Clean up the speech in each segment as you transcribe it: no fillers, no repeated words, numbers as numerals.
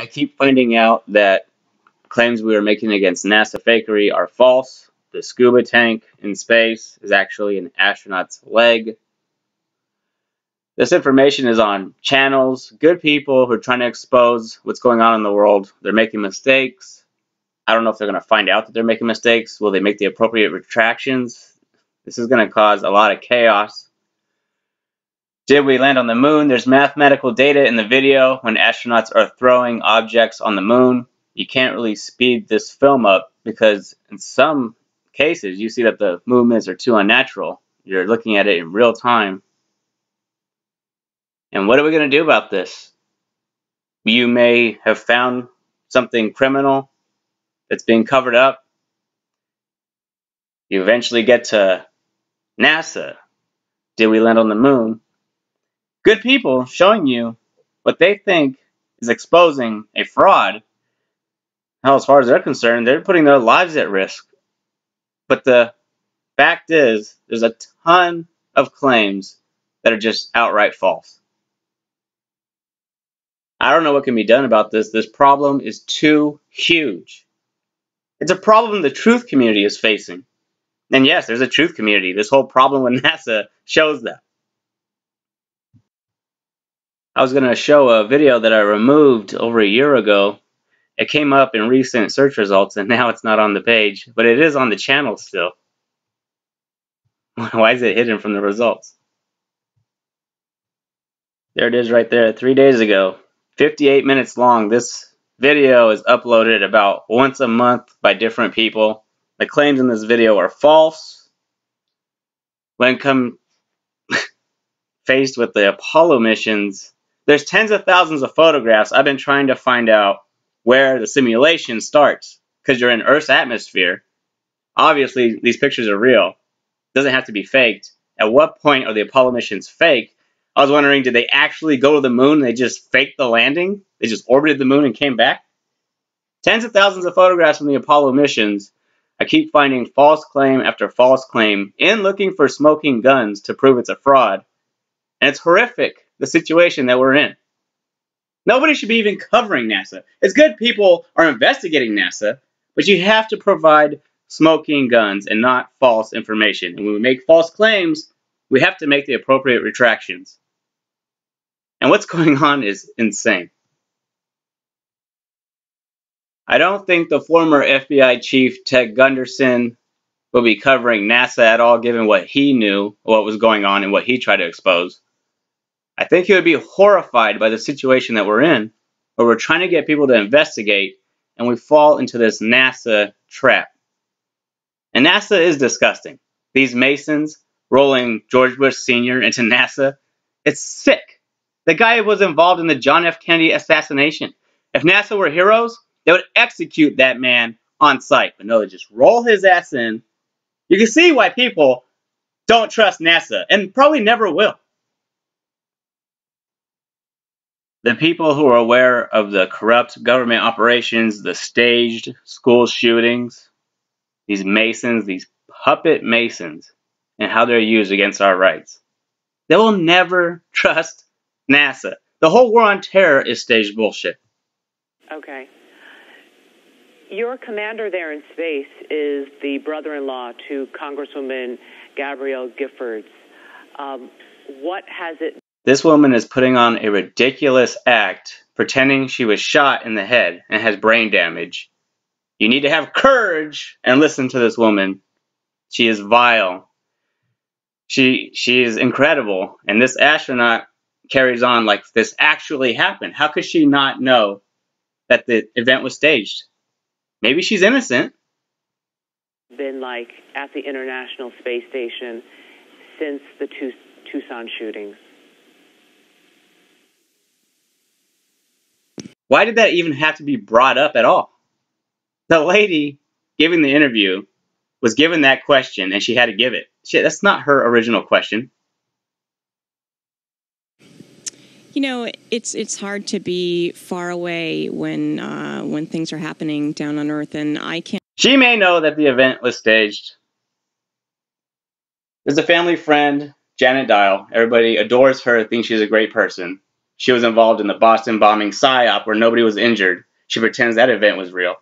I keep finding out that claims we are making against NASA fakery are false. The scuba tank in space is actually an astronaut's leg. This information is on channels, good people who are trying to expose what's going on in the world. They're making mistakes. I don't know if they're going to find out that they're making mistakes. Will they make the appropriate retractions? This is going to cause a lot of chaos. Did we land on the moon? There's mathematical data in the video when astronauts are throwing objects on the moon. You can't really speed this film up because in some cases you see that the movements are too unnatural. You're looking at it in real time. And what are we going to do about this? You may have found something criminal that's being covered up. You eventually get to NASA. Did we land on the moon? Good people showing you what they think is exposing a fraud. Now, as far as they're concerned, they're putting their lives at risk. But the fact is, there's a ton of claims that are just outright false. I don't know what can be done about this. This problem is too huge. It's a problem the truth community is facing. And yes, there's a truth community. This whole problem with NASA shows that. I was going to show a video that I removed over a year ago. It came up in recent search results and now it's not on the page, but it is on the channel still. Why is it hidden from the results? There it is right there, 3 days ago. 58 minutes long. This video is uploaded about once a month by different people. The claims in this video are false. When faced with the Apollo missions, there's tens of thousands of photographs. I've been trying to find out where the simulation starts because you're in Earth's atmosphere. Obviously, these pictures are real. It doesn't have to be faked. At what point are the Apollo missions fake? I was wondering, did they actually go to the moon and they just faked the landing? They just orbited the moon and came back? Tens of thousands of photographs from the Apollo missions. I keep finding false claim after false claim in looking for smoking guns to prove it's a fraud. And it's horrific, the situation that we're in. Nobody should be even covering NASA. It's good people are investigating NASA, but you have to provide smoking guns and not false information. And when we make false claims, we have to make the appropriate retractions. And what's going on is insane. I don't think the former FBI chief, Ted Gunderson, will be covering NASA at all, given what he knew, what was going on, and what he tried to expose. I think he would be horrified by the situation that we're in, where we're trying to get people to investigate, and we fall into this NASA trap. And NASA is disgusting. These Masons rolling George Bush Sr. into NASA, it's sick. The guy was involved in the John F. Kennedy assassination. If NASA were heroes, they would execute that man on sight. But no, they just roll his ass in. You can see why people don't trust NASA, and probably never will. The people who are aware of the corrupt government operations, the staged school shootings, these Masons, these puppet Masons, and how they're used against our rights, they will never trust NASA. The whole war on terror is staged bullshit. Okay. Your commander there in space is the brother-in-law to Congresswoman Gabrielle Giffords. What has it... This woman is putting on a ridiculous act, pretending she was shot in the head and has brain damage. You need to have courage and listen to this woman. She is vile. She is incredible. And this astronaut carries on like this actually happened. How could she not know that the event was staged? Maybe she's innocent. Been like at the International Space Station since the Tucson shootings. Why did that even have to be brought up at all? The lady giving the interview was given that question and she had to give it. Shit, that's not her original question. You know, it's hard to be far away when things are happening down on Earth, and I can't. She may know that the event was staged. There's a family friend, Janet Dial. Everybody adores her, thinks she's a great person. she was involved in the Boston bombing psyop where nobody was injured. She pretends that event was real.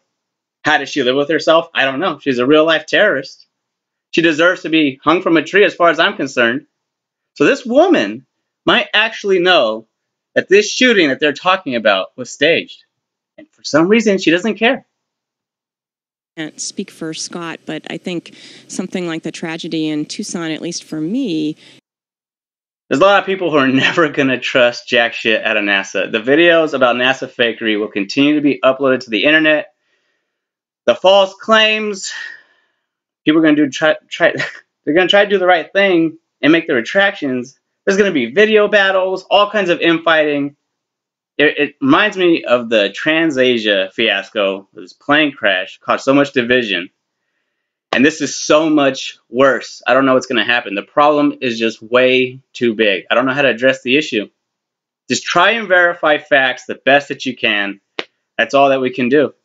How does she live with herself? I don't know. She's a real-life terrorist. She deserves to be hung from a tree as far as I'm concerned. So this woman might actually know that this shooting that they're talking about was staged. And for some reason, she doesn't care. I can't speak for Scott, but I think something like the tragedy in Tucson, at least for me, there's a lot of people who are never going to trust jack shit out of NASA. The videos about NASA fakery will continue to be uploaded to the internet. The false claims, people are going to they're going to try to do the right thing and make the retractions. There's going to be video battles, all kinds of infighting. It reminds me of the TransAsia fiasco. This plane crash caused so much division. And this is so much worse. I don't know what's going to happen. The problem is just way too big. I don't know how to address the issue. Just try and verify facts the best that you can. That's all that we can do.